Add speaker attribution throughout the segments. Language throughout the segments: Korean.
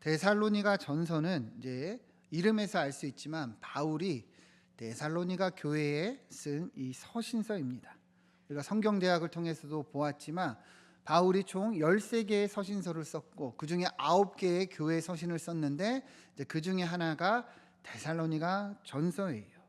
Speaker 1: 데살로니가 전서는 이제 이름에서 알 수 있지만 바울이 데살로니가 교회에 쓴 이 서신서입니다. 우리가 성경대학을 통해서도 보았지만 바울이 총 13개의 서신서를 썼고 그 중에 9개의 교회 서신을 썼는데 이제 그 중에 하나가 데살로니가 전서예요.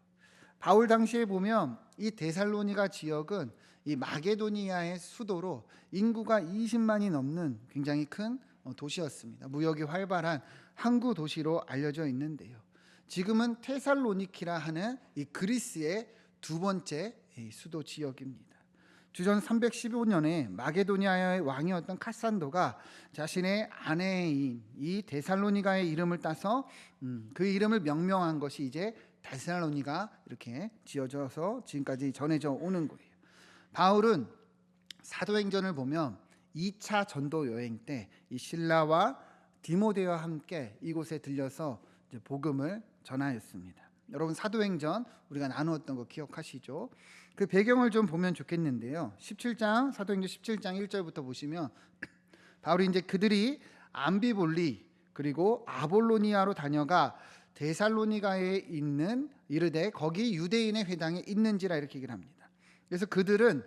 Speaker 1: 바울 당시에 보면 이 데살로니가 지역은 이 마게도니아의 수도로 인구가 20만이 넘는 굉장히 큰 도시였습니다. 무역이 활발한 항구 도시로 알려져 있는데요. 지금은 테살로니키라 하는 이 그리스의 두 번째 수도 지역입니다. 주전 315년에 마게도니아의 왕이었던 카산도가 자신의 아내인 이 데살로니가의 이름을 따서 그 이름을 명명한 것이 이제 데살로니가 이렇게 지어져서 지금까지 전해져 오는 거예요. 바울은 사도행전을 보면 2차 전도 여행 때 이 실라와 디모데와 함께 이곳에 들려서 이제 복음을 전하였습니다. 여러분 사도행전 우리가 나누었던 거 기억하시죠? 그 배경을 좀 보면 좋겠는데요. 17장 사도행전 17장 1절부터 보시면 바울이 이제 그들이 암비볼리 그리고 아볼로니아로 다녀가 데살로니가에 있는 이르되 거기 유대인의 회당에 있는지라 이렇게 얘기를 합니다. 그래서 그들은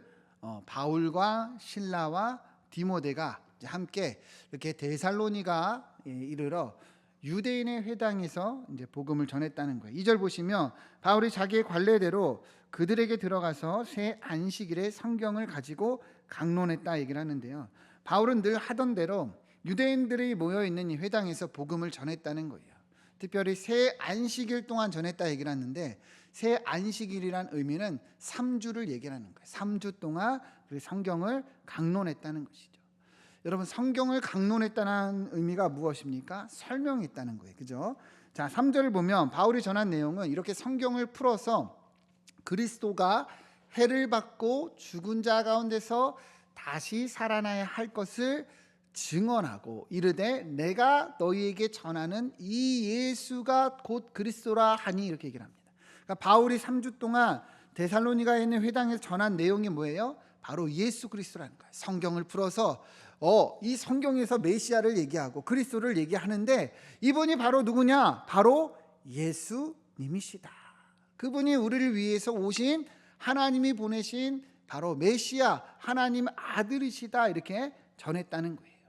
Speaker 1: 바울과 실라와 디모데가 함께 이렇게 데살로니가 이르러 유대인의 회당에서 이제 복음을 전했다는 거예요. 2절 보시면 바울이 자기의 관례대로 그들에게 들어가서 새 안식일에 성경을 가지고 강론했다 얘기를 하는데요. 바울은 늘 하던 대로 유대인들이 모여 있는 이 회당에서 복음을 전했다는 거예요. 특별히 새 안식일 동안 전했다 얘기를 하는데 새 안식일이란 의미는 3주를 얘기하는 거예요. 3주 동안 성경을 강론했다는 것이죠. 여러분 성경을 강론했다는 의미가 무엇입니까? 설명했다는 거예요. 그죠? 자, 3절을 보면 바울이 전한 내용은 이렇게 성경을 풀어서 그리스도가 해를 받고 죽은 자 가운데서 다시 살아나야 할 것을 증언하고 이르되 내가 너희에게 전하는 이 예수가 곧 그리스도라 하니 이렇게 얘기를 합니다. 그러니까 바울이 3주 동안 데살로니가에 있는 회당에서 전한 내용이 뭐예요? 바로 예수 그리스도라는 거예요. 성경을 풀어서 이 성경에서 메시아를 얘기하고 그리스도를 얘기하는데 이분이 바로 누구냐? 바로 예수님이시다. 그분이 우리를 위해서 오신 하나님이 보내신 바로 메시아 하나님 아들이시다 이렇게 전했다는 거예요.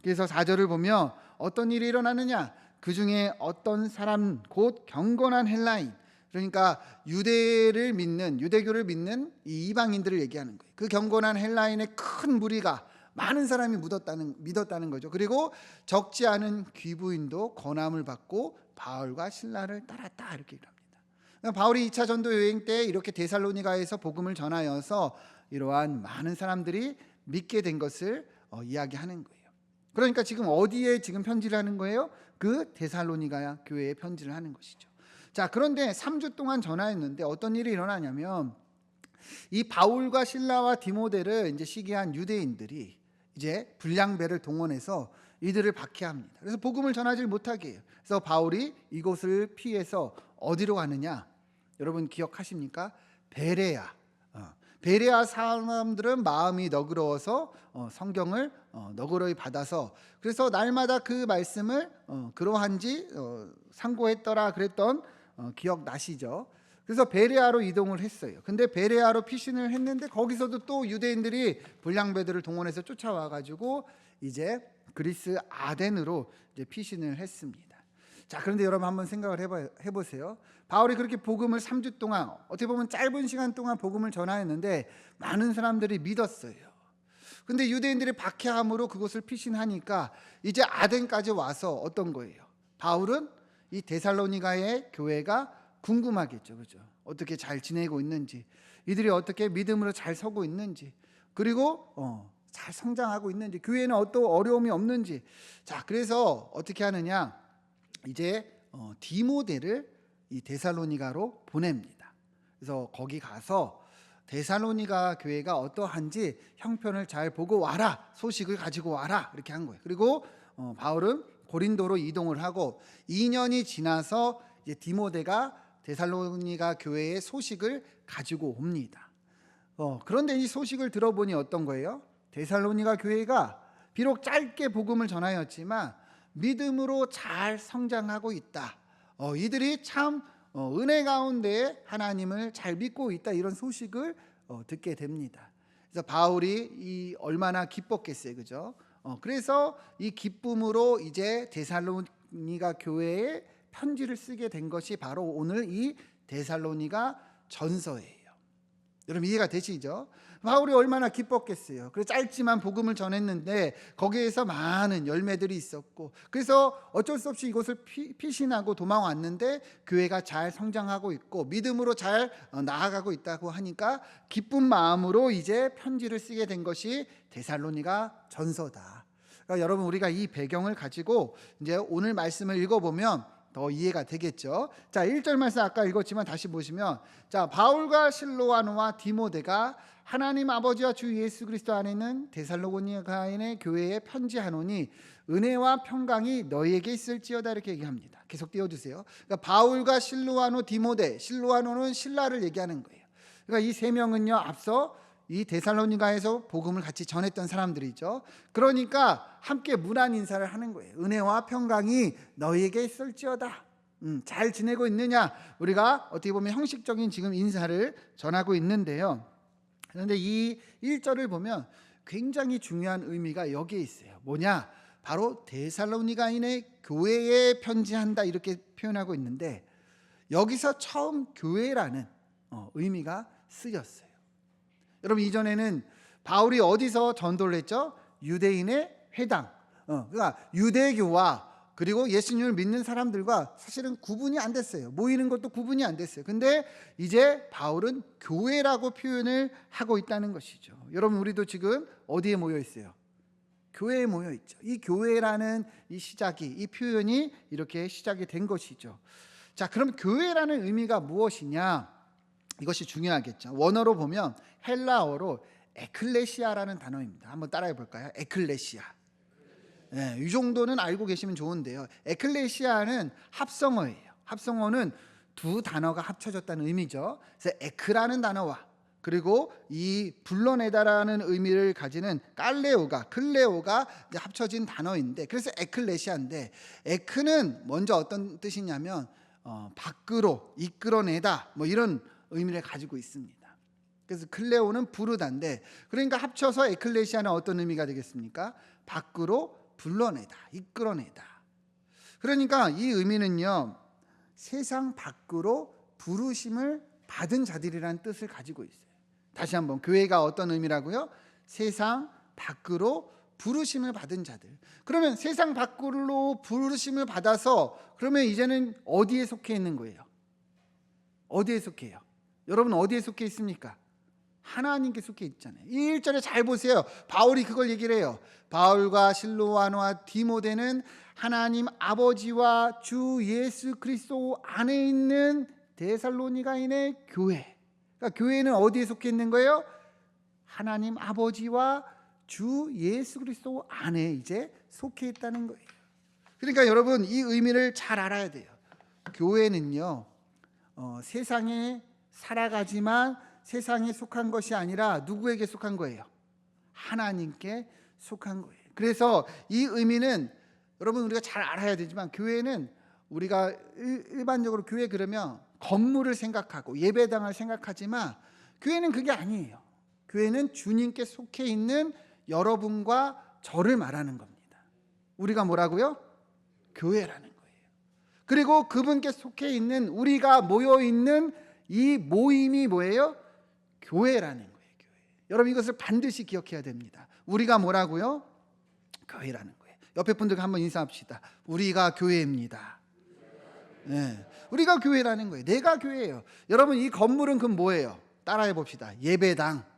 Speaker 1: 그래서 4절을 보면 어떤 일이 일어나느냐? 그 중에 어떤 사람 곧 경건한 헬라인 그러니까 유대교를 믿는 이 이방인들을 얘기하는 거예요. 그 경건한 헬라인의 큰 무리가 많은 사람이 믿었다는 거죠. 그리고 적지 않은 귀부인도 권함을 받고 바울과 실라를 따랐다 이렇게 얘기합니다. 바울이 2차 전도 여행 때 이렇게 데살로니가에서 복음을 전하여서 이러한 많은 사람들이 믿게 된 것을 이야기하는 거예요. 그러니까 지금 어디에 지금 편지를 하는 거예요? 그 데살로니가 교회에 편지를 하는 것이죠. 자, 그런데 3주 동안 전하였는데 어떤 일이 일어나냐면 이 바울과 실라와 디모데를 이제 시기한 유대인들이 이제 불량배를 동원해서 이들을 박해합니다. 그래서 복음을 전하지 못하게 해요. 그래서 바울이 이곳을 피해서 어디로 가느냐? 여러분 기억하십니까? 베레아 사람들은 마음이 너그러워서 성경을 너그러이 받아서 그래서 날마다 그 말씀을 그러한지 상고했더라 그랬던 기억 나시죠? 그래서 베레아로 이동을 했어요. 근데 베레아로 피신을 했는데 거기서도 또 유대인들이 불량배들을 동원해서 쫓아와 가지고 이제 그리스 아덴으로 이제 피신을 했습니다. 자, 그런데 여러분 한번 생각을 해보세요. 바울이 그렇게 복음을 3주 동안 어떻게 보면 짧은 시간 동안 복음을 전하였는데 많은 사람들이 믿었어요. 근데 유대인들이 박해함으로 그곳을 피신하니까 이제 아덴까지 와서 어떤 거예요? 바울은 이 데살로니가의 교회가 궁금하겠죠. 그죠? 어떻게 잘 지내고 있는지, 이들이 어떻게 믿음으로 잘 서고 있는지, 그리고 잘 성장하고 있는지, 교회에는 어떤 어려움이 없는지. 자, 그래서 어떻게 하느냐? 이제 디모데를 이 데살로니가로 보냅니다. 그래서 거기 가서 데살로니가 교회가 어떠한지 형편을 잘 보고 와라, 소식을 가지고 와라 이렇게 한 거예요. 그리고 바울은 고린도로 이동을 하고 2년이 지나서 이제 디모데가 데살로니가 교회의 소식을 가지고 옵니다. 그런데 이 소식을 들어보니 어떤 거예요? 데살로니가 교회가 비록 짧게 복음을 전하였지만 믿음으로 잘 성장하고 있다. 이들이 참 은혜 가운데 하나님을 잘 믿고 있다. 이런 소식을 듣게 됩니다. 그래서 바울이 얼마나 기뻤겠어요, 그죠? 그래서 이 기쁨으로 이제 데살로니가 교회에 편지를 쓰게 된 것이 바로 오늘 이 데살로니가 전서예요. 여러분 이해가 되시죠? 바울이 얼마나 기뻤겠어요. 그래서 짧지만 복음을 전했는데 거기에서 많은 열매들이 있었고, 그래서 어쩔 수 없이 이곳을 피신하고 도망왔는데 교회가 잘 성장하고 있고 믿음으로 잘 나아가고 있다고 하니까 기쁜 마음으로 이제 편지를 쓰게 된 것이 데살로니가 전서다. 그러니까 여러분 우리가 이 배경을 가지고 이제 오늘 말씀을 읽어보면 더 이해가 되겠죠. 자, 1절 말씀 아까 읽었지만 다시 보시면, 자, 바울과 실로아노와 디모데가 하나님 아버지와 주 예수 그리스도 안에 있는 데살로니가인의 교회에 편지하노니 은혜와 평강이 너희에게 있을지어다, 이렇게 얘기합니다. 계속 띄워주세요. 그러니까 바울과 실로아노, 디모데, 실로아노는 신라를 얘기하는 거예요. 그러니까 이 세 명은요, 앞서 이 데살로니가에서 복음을 같이 전했던 사람들이죠. 그러니까 함께 문안 인사를 하는 거예요. 은혜와 평강이 너희에게 있을지어다. 잘 지내고 있느냐? 우리가 어떻게 보면 형식적인 지금 인사를 전하고 있는데요. 그런데 이 1절을 보면 굉장히 중요한 의미가 여기에 있어요. 뭐냐? 바로 데살로니가인의 교회에 편지한다, 이렇게 표현하고 있는데 여기서 처음 교회라는 의미가 쓰였어요. 여러분 이전에는 바울이 어디서 전도를 했죠? 유대인의 회당. 그러니까 유대교와 그리고 예수님을 믿는 사람들과 사실은 구분이 안 됐어요. 모이는 것도 구분이 안 됐어요. 근데 이제 바울은 교회라고 표현을 하고 있다는 것이죠. 여러분 우리도 지금 어디에 모여 있어요? 교회에 모여 있죠. 이 교회라는 이 시작이, 이 표현이 이렇게 시작이 된 것이죠. 자, 그럼 교회라는 의미가 무엇이냐? 이것이 중요하겠죠. 원어로 보면 헬라어로 에클레시아라는 단어입니다. 한번 따라해 볼까요? 에클레시아. 네, 이 정도는 알고 계시면 좋은데요. 에클레시아는 합성어예요. 합성어는 두 단어가 합쳐졌다는 의미죠. 그래서 에크라는 단어와 그리고 이 불러내다라는 의미를 가지는 칼레오가 합쳐진 단어인데, 그래서 에클레시아인데, 에크는 먼저 어떤 뜻이냐면 밖으로 이끌어내다, 뭐 이런 의미를 가지고 있습니다. 그래서 클레오는 부르다인데, 그러니까 합쳐서 에클레시아는 어떤 의미가 되겠습니까? 밖으로 불러내다, 이끌어내다. 그러니까 이 의미는요, 세상 밖으로 부르심을 받은 자들이라는 뜻을 가지고 있어요. 다시 한번, 교회가 어떤 의미라고요? 세상 밖으로 부르심을 받은 자들. 그러면 세상 밖으로 부르심을 받아서 그러면 이제는 어디에 속해 있는 거예요? 어디에 속해요? 여러분 어디에 속해 있습니까? 하나님께 속해 있잖아요. 이 1절에 잘 보세요. 바울이 그걸 얘기를 해요. 바울과 실로아노와 디모데는 하나님 아버지와 주 예수 그리스도 안에 있는 데살로니가인의 교회. 그러니까 교회는 어디에 속해 있는 거예요? 하나님 아버지와 주 예수 그리스도 안에 이제 속해 있다는 거예요. 그러니까 여러분 이 의미를 잘 알아야 돼요. 교회는요, 세상에 살아가지만 세상에 속한 것이 아니라 누구에게 속한 거예요? 하나님께 속한 거예요. 그래서 이 의미는 여러분 우리가 잘 알아야 되지만, 교회는 우리가 일반적으로 교회 그러면 건물을 생각하고 예배당을 생각하지만 교회는 그게 아니에요. 교회는 주님께 속해 있는 여러분과 저를 말하는 겁니다. 우리가 뭐라고요? 교회라는 거예요. 그리고 그분께 속해 있는 우리가 모여 있는 이 모임이 뭐예요? 교회라는 거예요. 교회. 여러분 이것을 반드시 기억해야 됩니다. 우리가 뭐라고요? 교회라는 거예요. 옆에 분들과 한번 인사합시다. 우리가 교회입니다. 네, 우리가 교회라는 거예요. 내가 교회예요. 여러분 이 건물은 그럼 뭐예요? 따라해 봅시다. 예배당.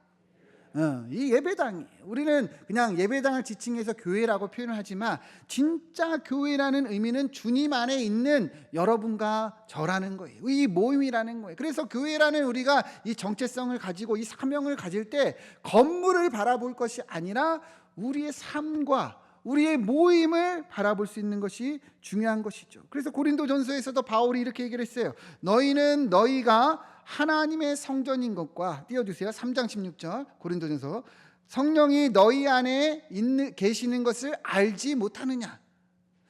Speaker 1: 이 예배당이에요. 우리는 그냥 예배당을 지칭해서 교회라고 표현을 하지만 진짜 교회라는 의미는 주님 안에 있는 여러분과 저라는 거예요. 이 모임이라는 거예요. 그래서 교회라는 우리가 이 정체성을 가지고 이 사명을 가질 때 건물을 바라볼 것이 아니라 우리의 삶과 우리의 모임을 바라볼 수 있는 것이 중요한 것이죠. 그래서 고린도전서에서도 바울이 이렇게 얘기를 했어요. 너희는 너희가 하나님의 성전인 것과, 띄워주세요. 3장 16절 고린도전서, 성령이 너희 안에 계시는 것을 알지 못하느냐.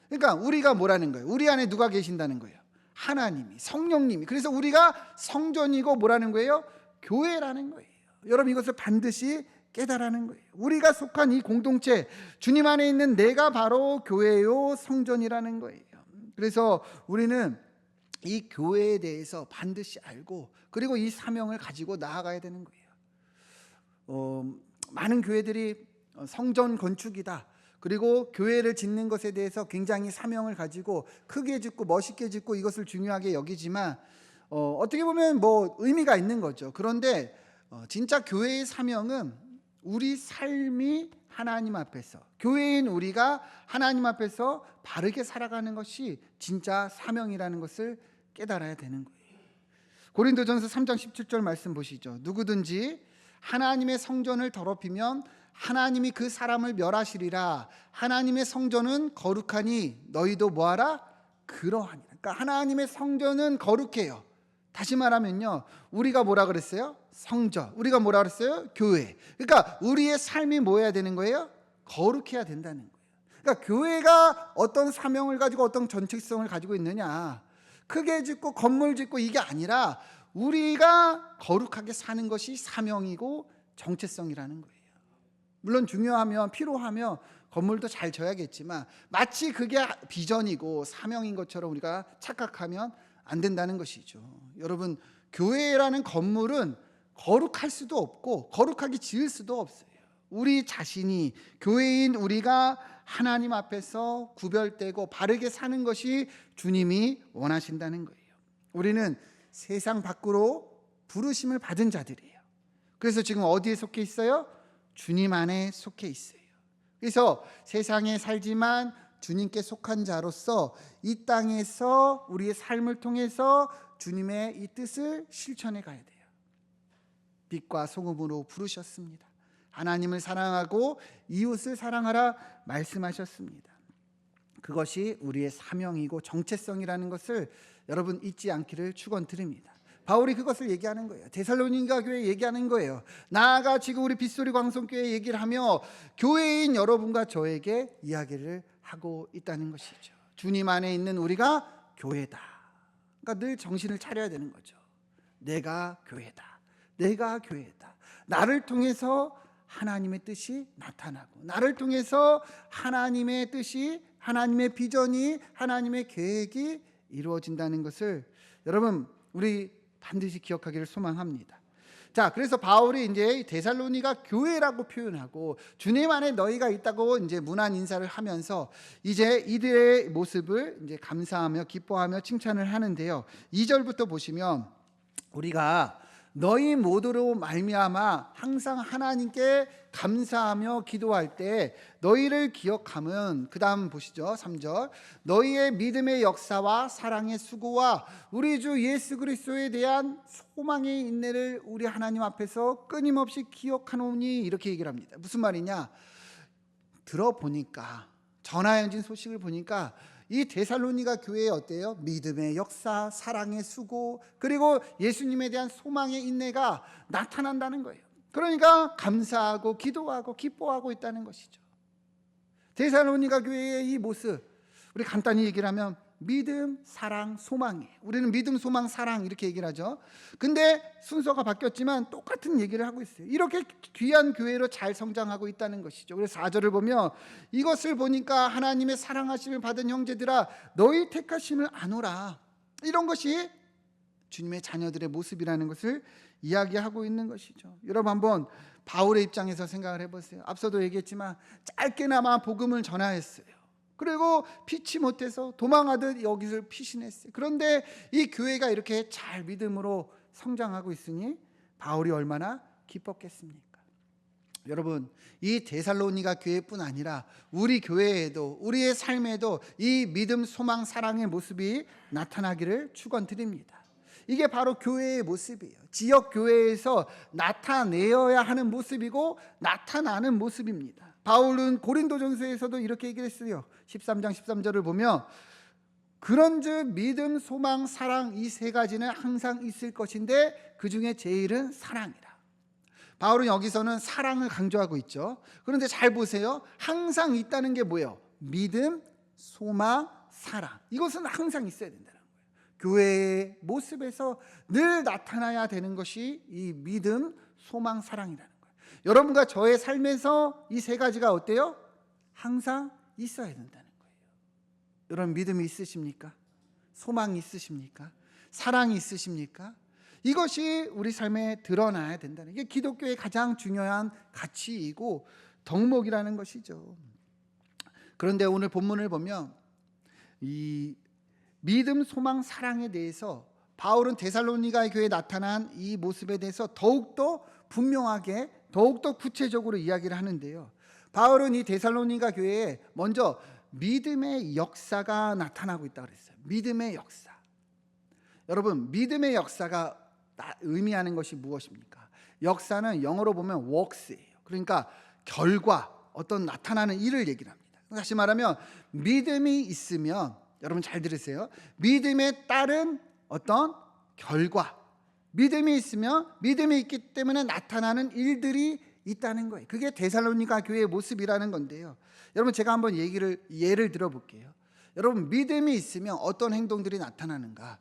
Speaker 1: 그러니까 우리가 뭐라는 거예요? 우리 안에 누가 계신다는 거예요? 하나님이, 성령님이. 그래서 우리가 성전이고 뭐라는 거예요? 교회라는 거예요. 여러분 이것을 반드시 깨달라는 거예요. 우리가 속한 이 공동체, 주님 안에 있는 내가 바로 교회요 성전이라는 거예요. 그래서 우리는 이 교회에 대해서 반드시 알고 그리고 이 사명을 가지고 나아가야 되는 거예요. 많은 교회들이 성전 건축이다, 그리고 교회를 짓는 것에 대해서 굉장히 사명을 가지고 크게 짓고 멋있게 짓고 이것을 중요하게 여기지만 어떻게 보면 뭐 의미가 있는 거죠. 그런데 진짜 교회의 사명은 우리 삶이 하나님 앞에서, 교회인 우리가 하나님 앞에서 바르게 살아가는 것이 진짜 사명이라는 것을 깨달아야 되는 거예요. 고린도전서 3장 17절 말씀 보시죠. 누구든지 하나님의 성전을 더럽히면 하나님이 그 사람을 멸하시리라. 하나님의 성전은 거룩하니 너희도 뭐하라? 그러하니라. 그러니까 하나님의 성전은 거룩해요. 다시 말하면요, 우리가 뭐라 그랬어요? 성전. 우리가 뭐라 그랬어요? 교회. 그러니까 우리의 삶이 뭐 해야 되는 거예요? 거룩해야 된다는 거예요. 그러니까 교회가 어떤 사명을 가지고 어떤 정체성을 가지고 있느냐, 크게 짓고 건물 짓고 이게 아니라 우리가 거룩하게 사는 것이 사명이고 정체성이라는 거예요. 물론 중요하면 필요하면 건물도 잘 져야겠지만 마치 그게 비전이고 사명인 것처럼 우리가 착각하면 안 된다는 것이죠. 여러분, 교회라는 건물은 거룩할 수도 없고 거룩하게 지을 수도 없어요. 우리 자신이, 교회인 우리가 하나님 앞에서 구별되고 바르게 사는 것이 주님이 원하신다는 거예요. 우리는 세상 밖으로 부르심을 받은 자들이에요. 그래서 지금 어디에 속해 있어요? 주님 안에 속해 있어요. 그래서 세상에 살지만 주님께 속한 자로서 이 땅에서 우리의 삶을 통해서 주님의 이 뜻을 실천해 가야 돼요. 빛과 소금으로 부르셨습니다. 하나님을 사랑하고 이웃을 사랑하라 말씀하셨습니다. 그것이 우리의 사명이고 정체성이라는 것을 여러분 잊지 않기를 축원드립니다. 바울이 그것을 얘기하는 거예요. 데살로니가 교회 얘기하는 거예요. 나아가 지금 우리 빗소리 광성교회 얘기를 하며 교회인 여러분과 저에게 이야기를 하고 있다는 것이죠. 주님 안에 있는 우리가 교회다. 그러니까 늘 정신을 차려야 되는 거죠. 내가 교회다. 내가 교회다. 나를 통해서 하나님의 뜻이 나타나고, 나를 통해서 하나님의 뜻이, 하나님의 비전이, 하나님의 계획이 이루어진다는 것을 여러분 우리 반드시 기억하기를 소망합니다. 자, 그래서 바울이 이제 데살로니가 교회라고 표현하고 주님 안에 너희가 있다고 이제 문안 인사를 하면서 이제 이들의 모습을 이제 감사하며 기뻐하며 칭찬을 하는데요. 2절부터 보시면 우리가 너희 모두로 말미암아 항상 하나님께 감사하며 기도할 때 너희를 기억함은, 그 다음 보시죠. 3절. 너희의 믿음의 역사와 사랑의 수고와 우리 주 예수 그리스도에 대한 소망의 인내를 우리 하나님 앞에서 끊임없이 기억하노니, 이렇게 얘기를 합니다. 무슨 말이냐? 들어보니까, 전하여진 소식을 보니까 이 데살로니가 교회에 어때요? 믿음의 역사, 사랑의 수고, 그리고 예수님에 대한 소망의 인내가 나타난다는 거예요. 그러니까 감사하고 기도하고 기뻐하고 있다는 것이죠. 데살로니가 교회의 이 모습, 우리 간단히 얘기를 하면 믿음, 사랑, 소망이에요. 우리는 믿음, 소망, 사랑 이렇게 얘기를 하죠. 근데 순서가 바뀌었지만 똑같은 얘기를 하고 있어요. 이렇게 귀한 교회로 잘 성장하고 있다는 것이죠. 그래서 4절을 보면 이것을 보니까 하나님의 사랑하심을 받은 형제들아 너희 택하심을 아노라. 이런 것이 주님의 자녀들의 모습이라는 것을 이야기하고 있는 것이죠. 여러분 한번 바울의 입장에서 생각을 해보세요. 앞서도 얘기했지만 짧게나마 복음을 전하였어요. 그리고 피치 못해서 도망하듯 여기를 피신했어요. 그런데 이 교회가 이렇게 잘 믿음으로 성장하고 있으니 바울이 얼마나 기뻤겠습니까? 여러분, 이 데살로니가 교회뿐 아니라 우리 교회에도, 우리의 삶에도 이 믿음, 소망, 사랑의 모습이 나타나기를 축원드립니다. 이게 바로 교회의 모습이에요. 지역 교회에서 나타내어야 하는 모습이고 나타나는 모습입니다. 바울은 고린도전서에서도 이렇게 얘기했어요. 13장 13절을 보면 그런즉 믿음, 소망, 사랑 이 세 가지는 항상 있을 것인데 그 중에 제일은 사랑이라. 바울은 여기서는 사랑을 강조하고 있죠. 그런데 잘 보세요. 항상 있다는 게 뭐예요? 믿음, 소망, 사랑. 이것은 항상 있어야 된다는 거예요. 교회의 모습에서 늘 나타나야 되는 것이 이 믿음, 소망, 사랑이라는 거예요. 여러분과 저의 삶에서 이 세 가지가 어때요? 항상 있어야 된다는 거예요. 여러분 믿음이 있으십니까? 소망이 있으십니까? 사랑이 있으십니까? 이것이 우리 삶에 드러나야 된다는 게 기독교의 가장 중요한 가치이고 덕목이라는 것이죠. 그런데 오늘 본문을 보면 이 믿음, 소망, 사랑에 대해서 바울은 데살로니가 교회에 나타난 이 모습에 대해서 더욱더 분명하게 더욱더 구체적으로 이야기를 하는데요. 바울은 이 데살로니가 교회에 먼저 믿음의 역사가 나타나고 있다고 그랬어요. 믿음의 역사. 여러분 믿음의 역사가 의미하는 것이 무엇입니까? 역사는 영어로 보면 works예요. 그러니까 결과, 어떤 나타나는 일을 얘기를 합니다. 다시 말하면 믿음이 있으면, 여러분 잘 들으세요, 믿음에 따른 어떤 결과, 믿음이 있으면 믿음이 있기 때문에 나타나는 일들이 있다는 거예요. 그게 데살로니가 교회의 모습이라는 건데요. 여러분 제가 한번 예를 들어볼게요. 여러분 믿음이 있으면 어떤 행동들이 나타나는가?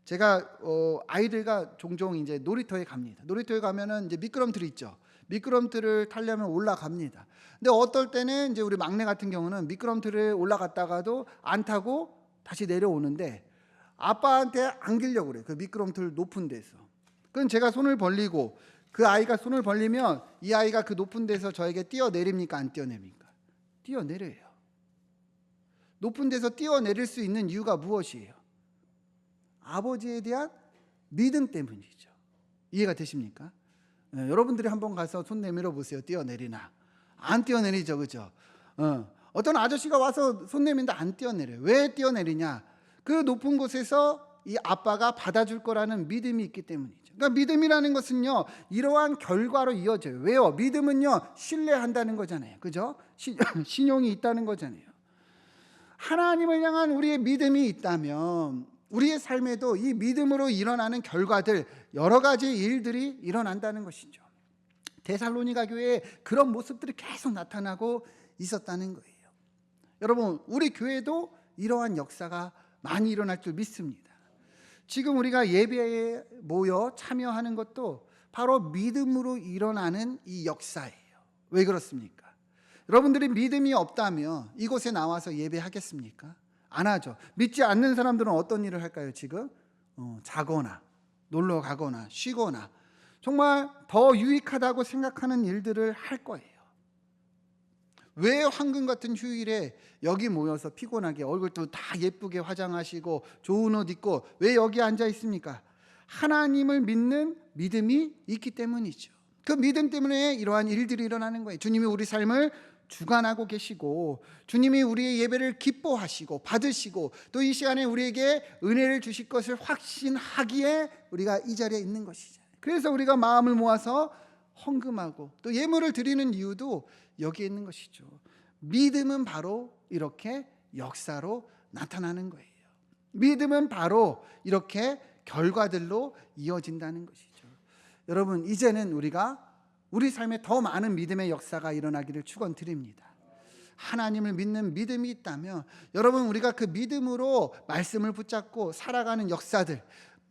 Speaker 1: 제가 아이들과 종종 이제 놀이터에 갑니다. 놀이터에 가면은 이제 미끄럼틀이 있죠. 미끄럼틀을 타려면 올라갑니다. 근데 어떨 때는 이제 우리 막내 같은 경우는 미끄럼틀을 올라갔다가도 안 타고 다시 내려오는데 아빠한테 안기려고 그래요. 그 미끄럼틀 높은 데서. 그럼 제가 손을 벌리고 그 아이가 손을 벌리면 이 아이가 그 높은 데서 저에게 뛰어내립니까? 안 뛰어내립니까? 뛰어내려요. 높은 데서 뛰어내릴 수 있는 이유가 무엇이에요? 아버지에 대한 믿음 때문이죠. 이해가 되십니까? 여러분들이 한번 가서 손 내밀어 보세요. 뛰어내리나? 안 뛰어내리죠, 그죠? 어떤 아저씨가 와서 손 내민다 안 뛰어내려요. 왜 뛰어내리냐? 그 높은 곳에서 이 아빠가 받아줄 거라는 믿음이 있기 때문이죠. 그러니까 믿음이라는 것은요, 이러한 결과로 이어져요. 왜요? 믿음은요, 신뢰한다는 거잖아요, 그죠? 신용이 있다는 거잖아요. 하나님을 향한 우리의 믿음이 있다면 우리의 삶에도 이 믿음으로 일어나는 결과들, 여러 가지 일들이 일어난다는 것이죠. 데살로니가 교회에 그런 모습들이 계속 나타나고 있었다는 거예요. 여러분 우리 교회도 이러한 역사가 많이 일어날 줄 믿습니다. 지금 우리가 예배에 모여 참여하는 것도 바로 믿음으로 일어나는 이 역사예요. 왜 그렇습니까? 여러분들이 믿음이 없다면 이곳에 나와서 예배하겠습니까? 안 하죠. 믿지 않는 사람들은 어떤 일을 할까요? 지금 자거나 놀러 가거나 쉬거나 정말 더 유익하다고 생각하는 일들을 할 거예요. 왜 황금 같은 휴일에 여기 모여서 피곤하게 얼굴도 다 예쁘게 화장하시고 좋은 옷 입고 왜 여기 앉아 있습니까? 하나님을 믿는 믿음이 있기 때문이죠. 그 믿음 때문에 이러한 일들이 일어나는 거예요. 주님이 우리 삶을 주관하고 계시고 주님이 우리의 예배를 기뻐하시고 받으시고 또 이 시간에 우리에게 은혜를 주실 것을 확신하기에 우리가 이 자리에 있는 것이죠. 그래서 우리가 마음을 모아서 헌금하고 또 예물을 드리는 이유도 여기에 있는 것이죠. 믿음은 바로 이렇게 역사로 나타나는 거예요. 믿음은 바로 이렇게 결과들로 이어진다는 것이죠. 여러분 이제는 우리가 우리 삶에 더 많은 믿음의 역사가 일어나기를 축원드립니다. 하나님을 믿는 믿음이 있다면 여러분 우리가 그 믿음으로 말씀을 붙잡고 살아가는 역사들,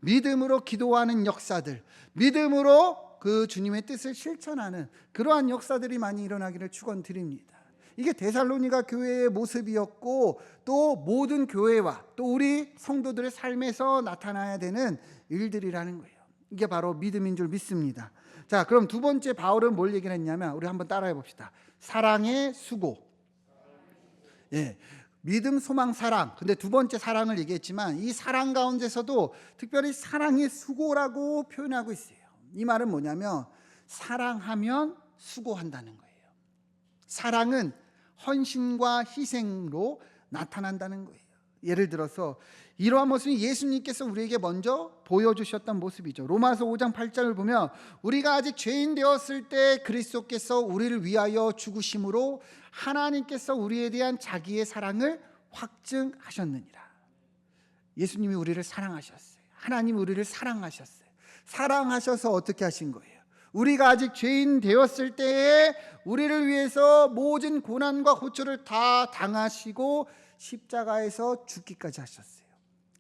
Speaker 1: 믿음으로 기도하는 역사들, 믿음으로 그 주님의 뜻을 실천하는 그러한 역사들이 많이 일어나기를 축원드립니다. 이게 데살로니가 교회의 모습이었고 또 모든 교회와 또 우리 성도들의 삶에서 나타나야 되는 일들이라는 거예요. 이게 바로 믿음인 줄 믿습니다. 자, 그럼 두 번째 바울은 뭘 얘기를 했냐면 우리 한번 따라해 봅시다. 사랑의 수고. 예, 믿음, 소망, 사랑. 근데 두 번째 사랑을 얘기했지만 이 사랑 가운데서도 특별히 사랑의 수고라고 표현하고 있어요. 이 말은 뭐냐면 사랑하면 수고한다는 거예요. 사랑은 헌신과 희생으로 나타난다는 거예요. 예를 들어서 이러한 모습이 예수님께서 우리에게 먼저 보여주셨던 모습이죠. 로마서 5장 8절을 보면 우리가 아직 죄인 되었을 때 그리스도께서 우리를 위하여 죽으심으로 하나님께서 우리에 대한 자기의 사랑을 확증하셨느니라. 예수님이 우리를 사랑하셨어요. 하나님이 우리를 사랑하셨어요. 사랑하셔서 어떻게 하신 거예요? 우리가 아직 죄인 되었을 때에 우리를 위해서 모든 고난과 고초를 다 당하시고 십자가에서 죽기까지 하셨어요.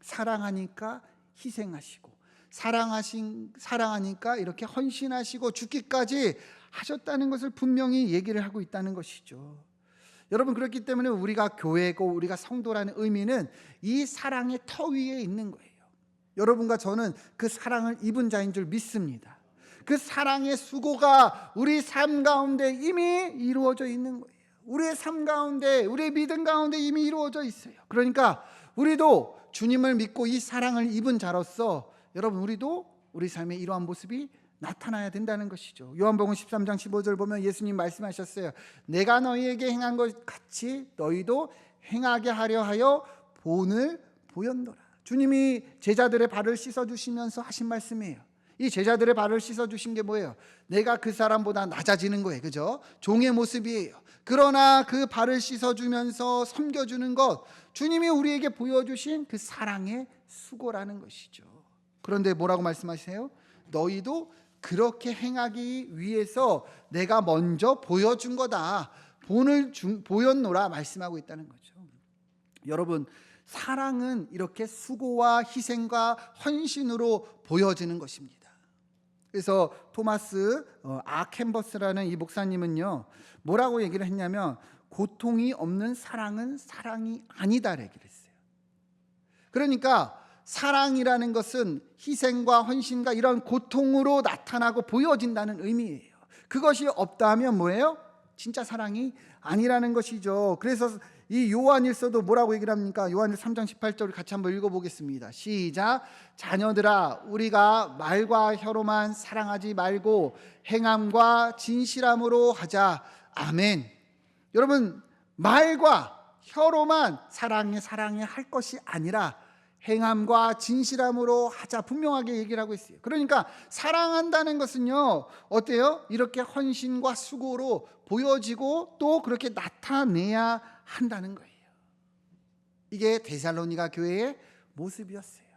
Speaker 1: 사랑하니까 희생하시고, 사랑하니까 이렇게 헌신하시고 죽기까지 하셨다는 것을 분명히 얘기를 하고 있다는 것이죠. 여러분, 그렇기 때문에 우리가 교회고 우리가 성도라는 의미는 이 사랑의 터 위에 있는 거예요. 여러분과 저는 그 사랑을 입은 자인 줄 믿습니다. 그 사랑의 수고가 우리 삶 가운데 이미 이루어져 있는 거예요. 우리의 삶 가운데, 우리의 믿음 가운데 이미 이루어져 있어요. 그러니까 우리도 주님을 믿고 이 사랑을 입은 자로서 여러분, 우리도 우리 삶에 이러한 모습이 나타나야 된다는 것이죠. 요한복음 13장 15절 보면 예수님 말씀하셨어요. 내가 너희에게 행한 것 같이 너희도 행하게 하려 하여 본을 보였노라. 주님이 제자들의 발을 씻어주시면서 하신 말씀이에요. 이 제자들의 발을 씻어주신 게 뭐예요? 내가 그 사람보다 낮아지는 거예요. 그죠? 종의 모습이에요. 그러나 그 발을 씻어주면서 섬겨주는 것, 주님이 우리에게 보여주신 그 사랑의 수고라는 것이죠. 그런데 뭐라고 말씀하세요? 너희도 그렇게 행하기 위해서 내가 먼저 보여준 거다. 본을 보였노라 말씀하고 있다는 거죠. 여러분, 사랑은 이렇게 수고와 희생과 헌신으로 보여지는 것입니다. 그래서 토마스 아켄버스라는 이 목사님은요, 뭐라고 얘기를 했냐면 고통이 없는 사랑은 사랑이 아니다 얘기를 했어요. 그러니까 사랑이라는 것은 희생과 헌신과 이런 고통으로 나타나고 보여진다는 의미예요. 그것이 없다면 뭐예요? 진짜 사랑이 아니라는 것이죠. 그래서 이 요한일서도 뭐라고 얘기를 합니까? 요한일서 3장 18절을 같이 한번 읽어보겠습니다. 시작. 자녀들아, 우리가 말과 혀로만 사랑하지 말고 행함과 진실함으로 하자. 아멘. 여러분, 말과 혀로만 사랑해 할 것이 아니라 행함과 진실함으로 하자, 분명하게 얘기를 하고 있어요. 그러니까 사랑한다는 것은요, 어때요? 이렇게 헌신과 수고로 보여지고 또 그렇게 나타내야 한다는 거예요. 이게 데살로니가 교회의 모습이었어요.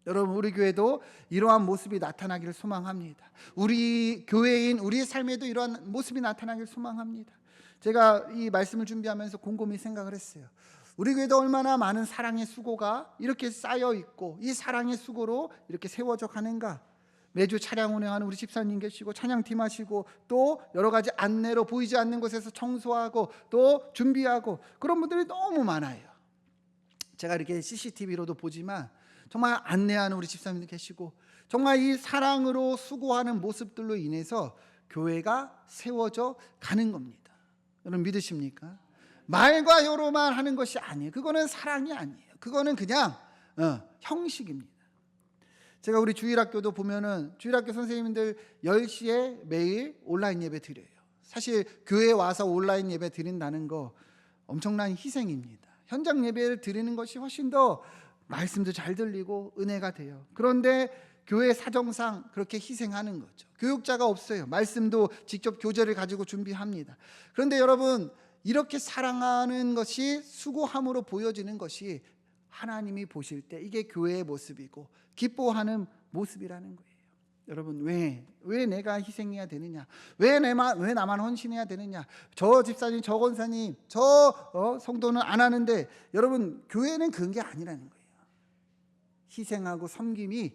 Speaker 1: 여러분, 우리 교회도 이러한 모습이 나타나기를 소망합니다. 우리 교회인 우리의 삶에도 이러한 모습이 나타나기를 소망합니다. 제가 이 말씀을 준비하면서 곰곰이 생각을 했어요. 우리 교회도 얼마나 많은 사랑의 수고가 이렇게 쌓여 있고 이 사랑의 수고로 이렇게 세워져 가는가. 매주 차량 운행하는 우리 집사님 계시고 찬양팀 하시고 또 여러 가지 안내로 보이지 않는 곳에서 청소하고 또 준비하고 그런 분들이 너무 많아요. 제가 이렇게 CCTV로도 보지만 정말 안내하는 우리 집사님들 계시고 정말 이 사랑으로 수고하는 모습들로 인해서 교회가 세워져 가는 겁니다. 여러분, 믿으십니까? 말과 혀로만 하는 것이 아니에요. 그거는 사랑이 아니에요. 그거는 그냥 형식입니다. 제가 우리 주일학교도 보면은 주일학교 선생님들 10시에 매일 온라인 예배 드려요. 사실 교회에 와서 온라인 예배 드린다는 거 엄청난 희생입니다. 현장 예배를 드리는 것이 훨씬 더 말씀도 잘 들리고 은혜가 돼요. 그런데 교회 사정상 그렇게 희생하는 거죠. 교육자가 없어요. 말씀도 직접 교재를 가지고 준비합니다. 그런데 여러분, 이렇게 사랑하는 것이 수고함으로 보여지는 것이 하나님이 보실 때 이게 교회의 모습이고 기뻐하는 모습이라는 거예요. 여러분, 왜 내가 희생해야 되느냐? 왜 나만 헌신해야 되느냐? 저 집사님, 저 권사님, 저 성도는 안 하는데, 여러분, 교회는 그런 게 아니라는 거예요. 희생하고 섬김이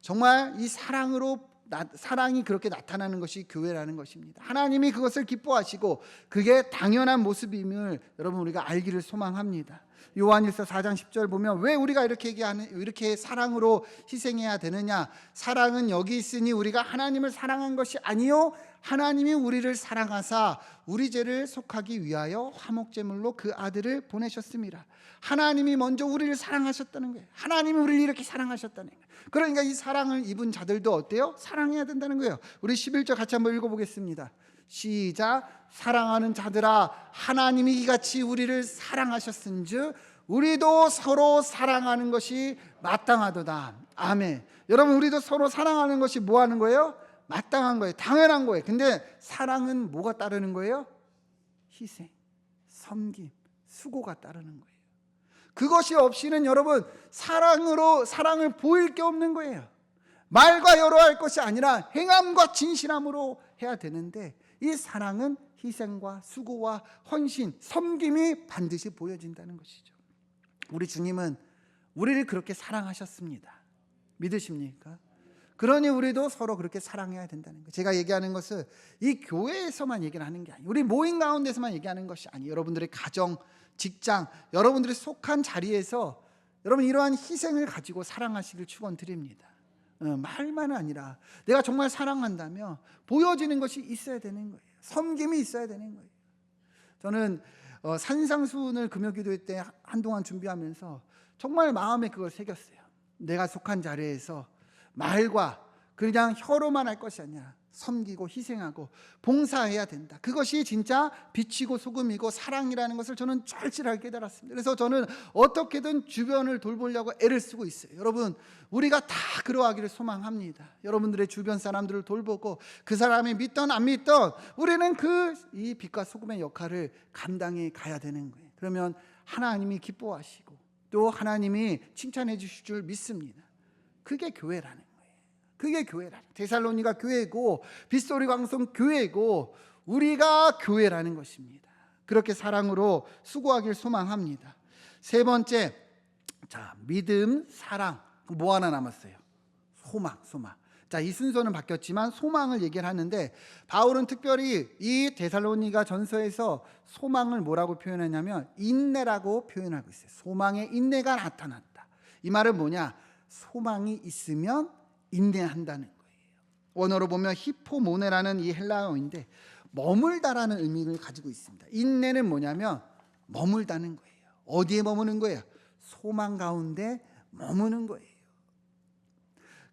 Speaker 1: 정말 이 사랑이 그렇게 나타나는 것이 교회라는 것입니다. 하나님이 그것을 기뻐하시고 그게 당연한 모습임을 여러분, 우리가 알기를 소망합니다. 요한일서 4장 10절 보면 왜 우리가 이렇게 사랑으로 희생해야 되느냐? 사랑은 여기 있으니 우리가 하나님을 사랑한 것이 아니요 하나님이 우리를 사랑하사 우리 죄를 속하기 위하여 화목제물로 그 아들을 보내셨습니다. 하나님이 먼저 우리를 사랑하셨다는 거예요. 하나님이 우리를 이렇게 사랑하셨다는 거예요. 그러니까 이 사랑을 입은 자들도 어때요? 사랑해야 된다는 거예요. 우리 11절 같이 한번 읽어보겠습니다. 시작. 사랑하는 자들아, 하나님이 이같이 우리를 사랑하셨은즉 우리도 서로 사랑하는 것이 마땅하도다. 아멘. 여러분, 우리도 서로 사랑하는 것이 뭐 하는 거예요? 마땅한 거예요. 당연한 거예요. 근데 사랑은 뭐가 따르는 거예요? 희생, 섬김, 수고가 따르는 거예요. 그것이 없이는 여러분, 사랑을 보일 게 없는 거예요. 말과 여로할 것이 아니라 행함과 진실함으로 해야 되는데, 이 사랑은 희생과 수고와 헌신, 섬김이 반드시 보여진다는 것이죠. 우리 주님은 우리를 그렇게 사랑하셨습니다. 믿으십니까? 그러니 우리도 서로 그렇게 사랑해야 된다는 거예요. 제가 얘기하는 것은 이 교회에서만 얘기를 하는 게 아니에요. 우리 모임 가운데서만 얘기하는 것이 아니에요. 여러분들의 가정, 직장, 여러분들이 속한 자리에서 여러분 이러한 희생을 가지고 사랑하시길 축원드립니다. 말만 아니라 내가 정말 사랑한다면 보여지는 것이 있어야 되는 거예요. 섬김이 있어야 되는 거예요. 저는 산상수훈을 금요기도회 때 한동안 준비하면서 정말 마음에 그걸 새겼어요. 내가 속한 자리에서 말과 그냥 혀로만 할 것이 아니라 섬기고 희생하고 봉사해야 된다. 그것이 진짜 빛이고 소금이고 사랑이라는 것을 저는 절실하게 깨달았습니다. 그래서 저는 어떻게든 주변을 돌보려고 애를 쓰고 있어요. 여러분, 우리가 다 그러하기를 소망합니다. 여러분들의 주변 사람들을 돌보고 그 사람이 믿던 안 믿던 우리는 이 빛과 소금의 역할을 감당해 가야 되는 거예요. 그러면 하나님이 기뻐하시고 또 하나님이 칭찬해 주실 줄 믿습니다. 그게 교회라는 거예요. 그게 교회라는, 데살로니가 교회고 빗소리 방송 교회고 우리가 교회라는 것입니다. 그렇게 사랑으로 수고하길 소망합니다. 세 번째, 자, 믿음, 사랑. 뭐 하나 남았어요? 소망. 자, 이 순서는 바뀌었지만 소망을 얘기를 하는데, 바울은 특별히 이 데살로니가 전서에서 소망을 뭐라고 표현하냐면 인내라고 표현하고 있어요. 소망의 인내가 나타났다. 이 말은 뭐냐? 소망이 있으면 인내한다는 거예요. 원어로 보면 히포모네라는 이 헬라어인데 머물다라는 의미를 가지고 있습니다. 인내는 뭐냐면 머물다는 거예요. 어디에 머무는 거예요? 소망 가운데 머무는 거예요.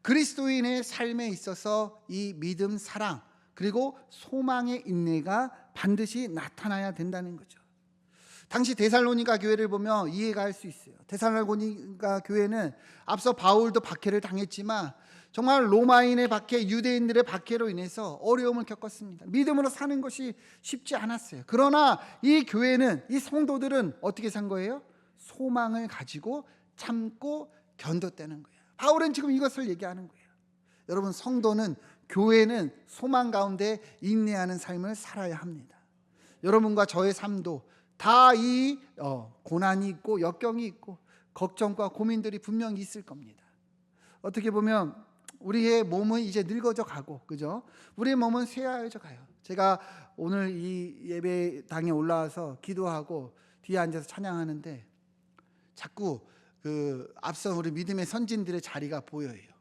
Speaker 1: 그리스도인의 삶에 있어서 이 믿음, 사랑 그리고 소망의 인내가 반드시 나타나야 된다는 거죠. 당시 데살로니가 교회를 보면 이해가 할 수 있어요. 데살로니가 교회는 앞서 바울도 박해를 당했지만 정말 로마인의 박해, 유대인들의 박해로 인해서 어려움을 겪었습니다. 믿음으로 사는 것이 쉽지 않았어요. 그러나 이 교회는, 이 성도들은 어떻게 산 거예요? 소망을 가지고 참고 견뎠다는 거예요. 바울은 지금 이것을 얘기하는 거예요. 여러분, 성도는, 교회는 소망 가운데 인내하는 삶을 살아야 합니다. 여러분과 저의 삶도 다 이 고난이 있고 역경이 있고 걱정과 고민들이 분명히 있을 겁니다. 어떻게 보면 우리의 몸은 이제 늙어져 가고, 그죠? 우리의 몸은 쇠하여져 가요. 제가 오늘 이 예배당에 올라와서 기도하고 뒤에 앉아서 찬양하는데 자꾸 앞선 우리 믿음의 선진들의 자리가 보여요.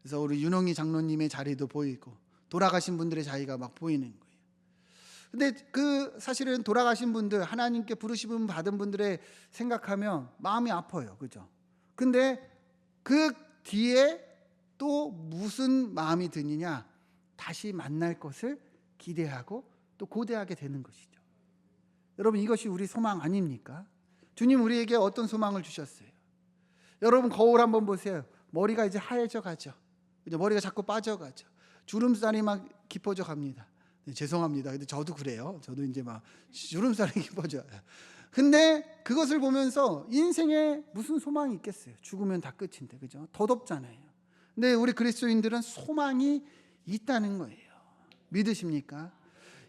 Speaker 1: 그래서 우리 윤홍희 장로님의 자리도 보이고 돌아가신 분들의 자리가 막 보이는 거예요. 근데 사실은 돌아가신 분들, 하나님께 부르심을 받은 분들의 생각하면 마음이 아파요. 그죠? 근데 그 뒤에 또 무슨 마음이 드느냐? 다시 만날 것을 기대하고 또 고대하게 되는 것이죠. 여러분, 이것이 우리 소망 아닙니까? 주님 우리에게 어떤 소망을 주셨어요? 여러분, 거울 한번 보세요. 머리가 이제 하얘져 가죠. 이제 머리가 자꾸 빠져가죠. 주름살이 막 깊어져 갑니다. 네, 죄송합니다. 근데 저도 그래요. 저도 이제 막 주름살이 깊어져요. 근데 그것을 보면서 인생에 무슨 소망이 있겠어요? 죽으면 다 끝인데, 그죠? 덧없잖아요. 근데 우리 그리스도인들은 소망이 있다는 거예요. 믿으십니까?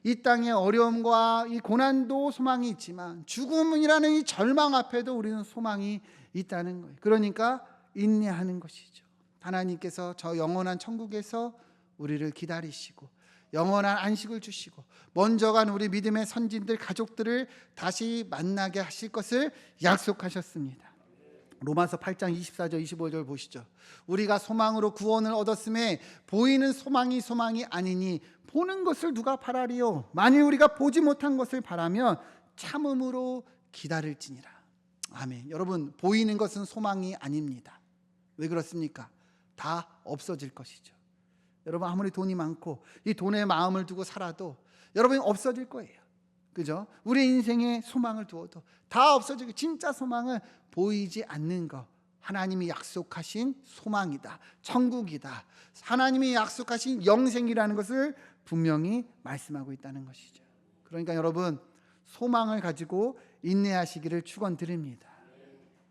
Speaker 1: 이 땅의 어려움과 이 고난도 소망이 있지만 죽음이라는 이 절망 앞에도 우리는 소망이 있다는 거예요. 그러니까 인내하는 것이죠. 하나님께서 저 영원한 천국에서 우리를 기다리시고 영원한 안식을 주시고 먼저 간 우리 믿음의 선진들 가족들을 다시 만나게 하실 것을 약속하셨습니다. 로마서 8장 24절 25절 보시죠. 우리가 소망으로 구원을 얻었음에 보이는 소망이 아니니 보는 것을 누가 바라리요? 만일 우리가 보지 못한 것을 바라면 참음으로 기다릴지니라. 아멘. 여러분, 보이는 것은 소망이 아닙니다. 왜 그렇습니까? 다 없어질 것이죠. 여러분, 아무리 돈이 많고 이 돈에 마음을 두고 살아도 여러분이 없어질 거예요. 그죠? 우리 인생에 소망을 두어도 다 없어지고, 진짜 소망은 보이지 않는 것, 하나님이 약속하신 소망이다, 천국이다, 하나님이 약속하신 영생이라는 것을 분명히 말씀하고 있다는 것이죠. 그러니까 여러분, 소망을 가지고 인내하시기를 축원드립니다.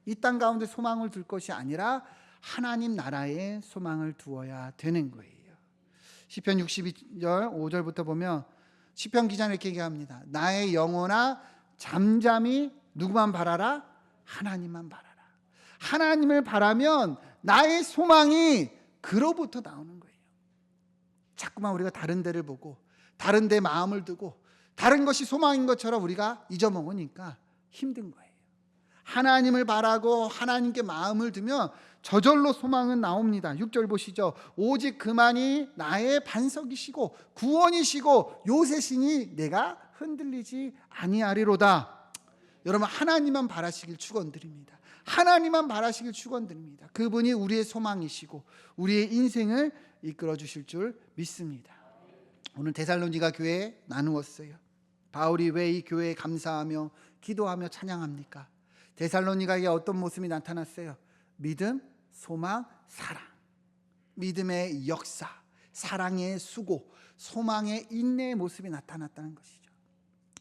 Speaker 1: 이 땅 가운데 소망을 둘 것이 아니라 하나님 나라에 소망을 두어야 되는 거예요. 시편 62절 5절부터 보면 시편 기자는 이렇게 얘기합니다. 나의 영혼아 잠잠히 누구만 바라라? 하나님만 바라라. 하나님을 바라면 나의 소망이 그로부터 나오는 거예요. 자꾸만 우리가 다른 데를 보고 다른 데 마음을 두고 다른 것이 소망인 것처럼 우리가 잊어먹으니까 힘든 거예요. 하나님을 바라고 하나님께 마음을 두면 저절로 소망은 나옵니다. 6절 보시죠. 오직 그만이 나의 반석이시고 구원이시고 요새시니 내가 흔들리지 아니하리로다. 여러분 하나님만 바라시길 축원드립니다. 하나님만 바라시길 축원드립니다. 그분이 우리의 소망이시고 우리의 인생을 이끌어 주실 줄 믿습니다. 오늘 데살로니가 교회에 나누었어요. 바울이 왜 이 교회에 감사하며 기도하며 찬양합니까? 데살로니가에 어떤 모습이 나타났어요? 믿음, 소망, 사랑. 믿음의 역사, 사랑의 수고, 소망의 인내의 모습이 나타났다는 것이죠.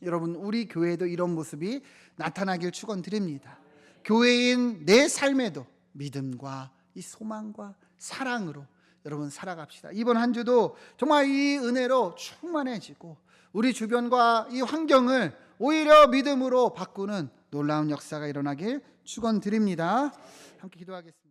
Speaker 1: 여러분 우리 교회에도 이런 모습이 나타나길 축원드립니다. 교회인 내 삶에도 믿음과 이 소망과 사랑으로 여러분 살아갑시다. 이번 한 주도 정말 이 은혜로 충만해지고 우리 주변과 이 환경을 오히려 믿음으로 바꾸는 놀라운 역사가 일어나길 축원드립니다. 함께 기도하겠습니다.